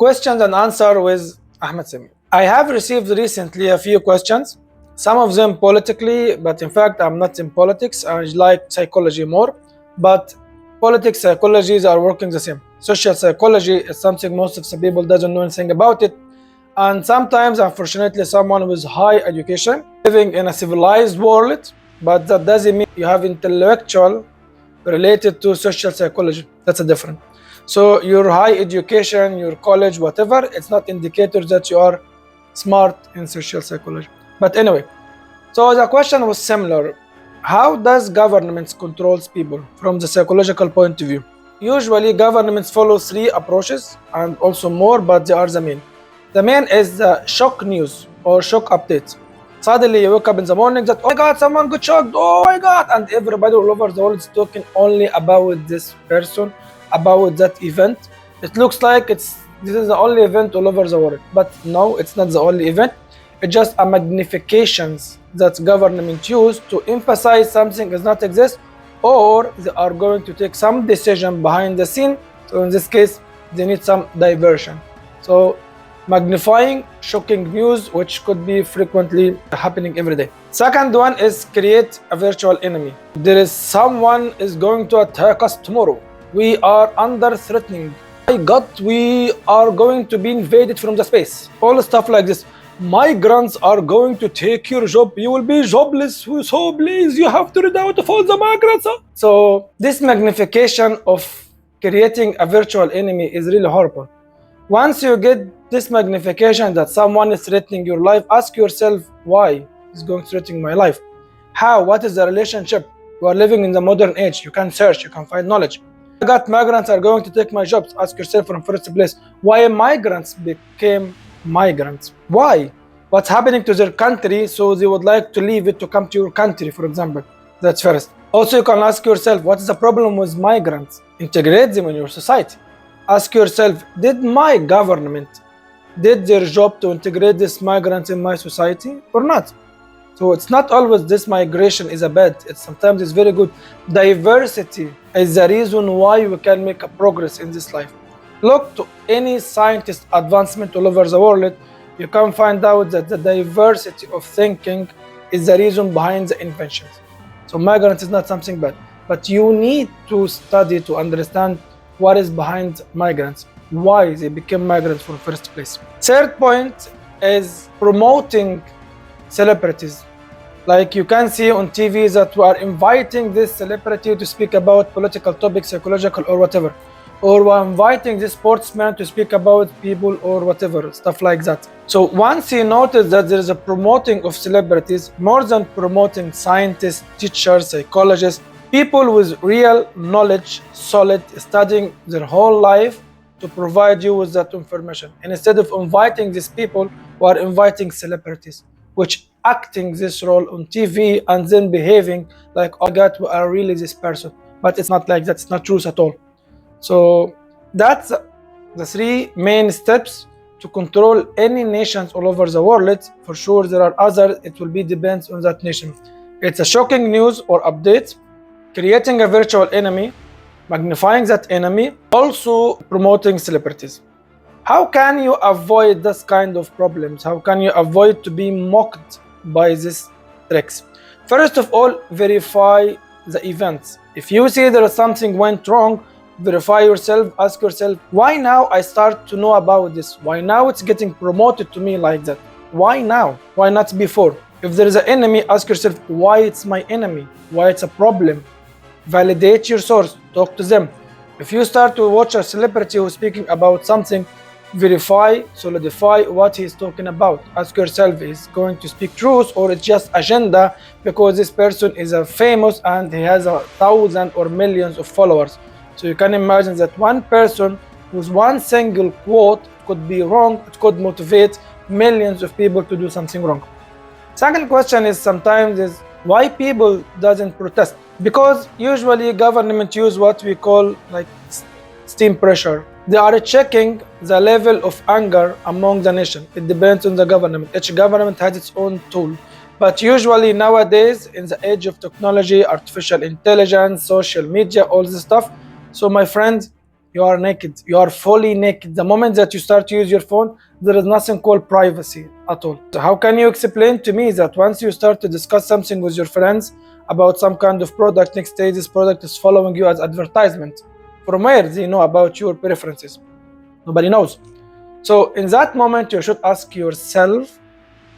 Questions and answer with Ahmed Sami. I have received recently a few questions, some of them politically, but in fact I'm not in politics. I like psychology more, but politics, psychologies are working the same. Social psychology is something most of the people doesn't know anything about it, and sometimes, unfortunately, someone with high education living in a civilized world, but that doesn't mean you have intellectual related to social psychology. That's a different. So your high education, your college, whatever, it's not indicators that you are smart in social psychology. But anyway, so the question was similar. How does governments controls people from the psychological point of view? Usually governments follow three approaches and also more, but they are the main. The main is the shock news or shock updates. Suddenly you wake up in the morning that, oh my god, someone got shocked, oh my god, and everybody all over the world is talking only about this person, about that event. It looks like this is the only event all over the world, but no, it's not the only event. It's just a magnifications that government use to emphasize something does not exist, or they are going to take some decision behind the scene. So in this case, they need some diversion. So magnifying shocking news, which could be frequently happening every day. Second one is create a virtual enemy. There is someone is going to attack us tomorrow. We are under threatening. My God, we are going to be invaded from the space. All stuff like this. Migrants are going to take your job. You will be jobless. So please, you have to read out of all the migrants. So this magnification of creating a virtual enemy is really horrible. Once you get this magnification that someone is threatening your life, ask yourself why is going threatening my life. How? What is the relationship? We are living in the modern age. You can search, you can find knowledge. I got migrants are going to take my jobs. Ask yourself from first place why migrants became migrants. Why? What's happening to their country so they would like to leave it to come to your country, for example. That's first. Also, you can ask yourself what is the problem with migrants? Integrate them in your society. Ask yourself, did my government did their job to integrate these migrants in my society or not? So it's not always this migration is a bad, sometimes it's very good. Diversity is the reason why we can make a progress in this life. Look to any scientist advancement all over the world, you can find out that the diversity of thinking is the reason behind the inventions. So migrants is not something bad, but you need to study to understand what is behind migrants, why they became migrants from first place. Third point is promoting celebrities. Like you can see on TV that we are inviting this celebrity to speak about political topics, psychological or whatever. Or we're inviting this sportsman to speak about people or whatever, stuff like that. So once you notice that there is a promoting of celebrities, more than promoting scientists, teachers, psychologists, people with real knowledge, solid, studying their whole life to provide you with that information. And instead of inviting these people, we are inviting celebrities, which acting this role on TV and then behaving like, oh my God, we are really this person. But it's not like that, it's not true at all. So that's the three main steps to control any nations all over the world. For sure, there are others, it will be depends on that nation. It's a shocking news or update, creating a virtual enemy, magnifying that enemy, also promoting celebrities. How can you avoid this kind of problems? How can you avoid to be mocked by these tricks? First of all, verify the events. If you see there is something went wrong, verify yourself, ask yourself, why now I start to know about this? Why now it's getting promoted to me like that? Why now? Why not before? If there is an enemy, ask yourself, why it's my enemy? Why it's a problem? Validate your source, talk to them. If you start to watch a celebrity who's speaking about something, verify, solidify what he's talking about. Ask yourself, is going to speak truth or it's just agenda because this person is a famous and he has 1,000 or millions of followers. So you can imagine that one person with one single quote could be wrong, it could motivate millions of people to do something wrong. Second question is sometimes is why people doesn't protest? Because usually government use what we call like steam pressure. They are checking the level of anger among the nation. It depends on the government. Each government has its own tool. But usually nowadays, in the age of technology, artificial intelligence, social media, all this stuff. So my friends, You are naked. You are fully naked. The moment that you start to use your phone, there is nothing called privacy at all. So how can you explain to me that once you start to discuss something with your friends about some kind of product, next day this product is following you as advertisement? From where they know about your preferences? Nobody knows. So in that moment, you should ask yourself,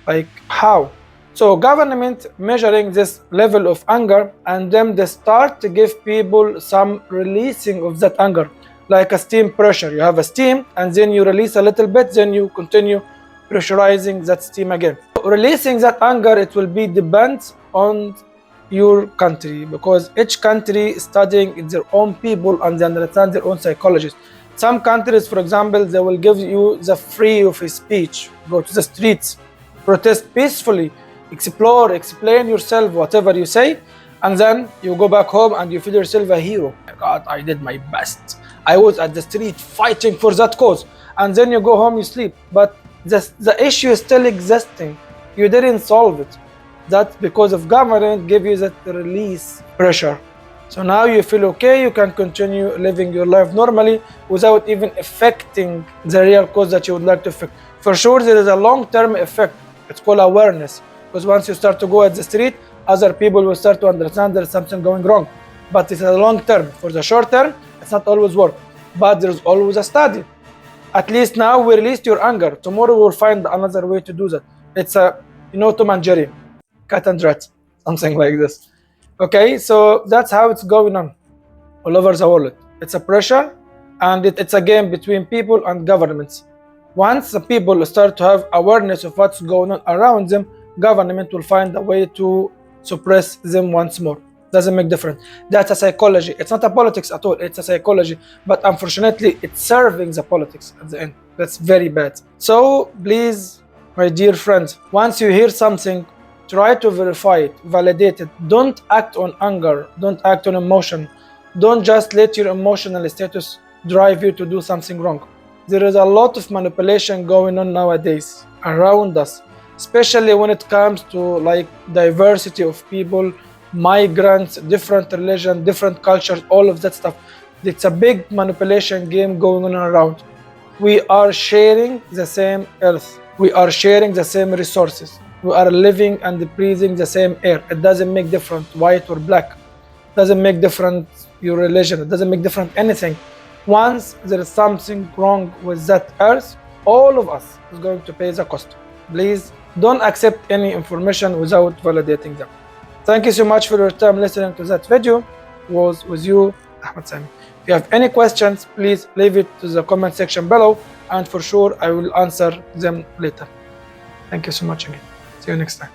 like, how? So government measuring this level of anger, and then they start to give people some releasing of that anger, like a steam pressure. You have a steam and then you release a little bit, then you continue pressurizing that steam again. Releasing that anger, it will be depends on your country, because each country is studying their own people and they understand their own psychologists. Some countries, for example, they will give you the free of speech. Go to the streets, protest peacefully, explore, explain yourself, whatever you say, and then you go back home and you feel yourself a hero. God, I did my best. I was at the street fighting for that cause. And then you go home, you sleep. But the issue is still existing. You didn't solve it. That's because of government give you that release pressure. So now you feel okay, you can continue living your life normally without even affecting the real cause that you would like to affect. For sure, there is a long-term effect. It's called awareness. Because once you start to go at the street, other people will start to understand there's something going wrong. But it's a long term. For the short term, it's not always work. But there's always a study. At least now we released your anger. Tomorrow we'll find another way to do that. It's a, Tom and Jerry, cat and rat, something like this. Okay, so that's how it's going on all over the world. It's a pressure, and it's a game between people and governments. Once the people start to have awareness of what's going on around them, government will find a way to suppress them once more. Doesn't make difference. That's a psychology. It's not a politics at all. It's a psychology. But unfortunately, it's serving the politics at the end. That's very bad. So please, my dear friends, once you hear something, try to verify it, validate it. Don't act on anger. Don't act on emotion. Don't just let your emotional status drive you to do something wrong. There is a lot of manipulation going on nowadays around us, especially when it comes to like diversity of people, migrants, different religion, different cultures, all of that stuff. It's a big manipulation game going on around. We are sharing the same earth. We are sharing the same resources. We are living and breathing the same air. It doesn't make difference white or black. It doesn't make difference your religion. It doesn't make difference anything. Once there is something wrong with that earth, all of us is going to pay the cost. Please don't accept any information without validating them. Thank you so much for your time listening to that video. It was with you, Ahmed Sami. If you have any questions, please leave it to the comment section below, and for sure I will answer them later. Thank you so much again. See you next time.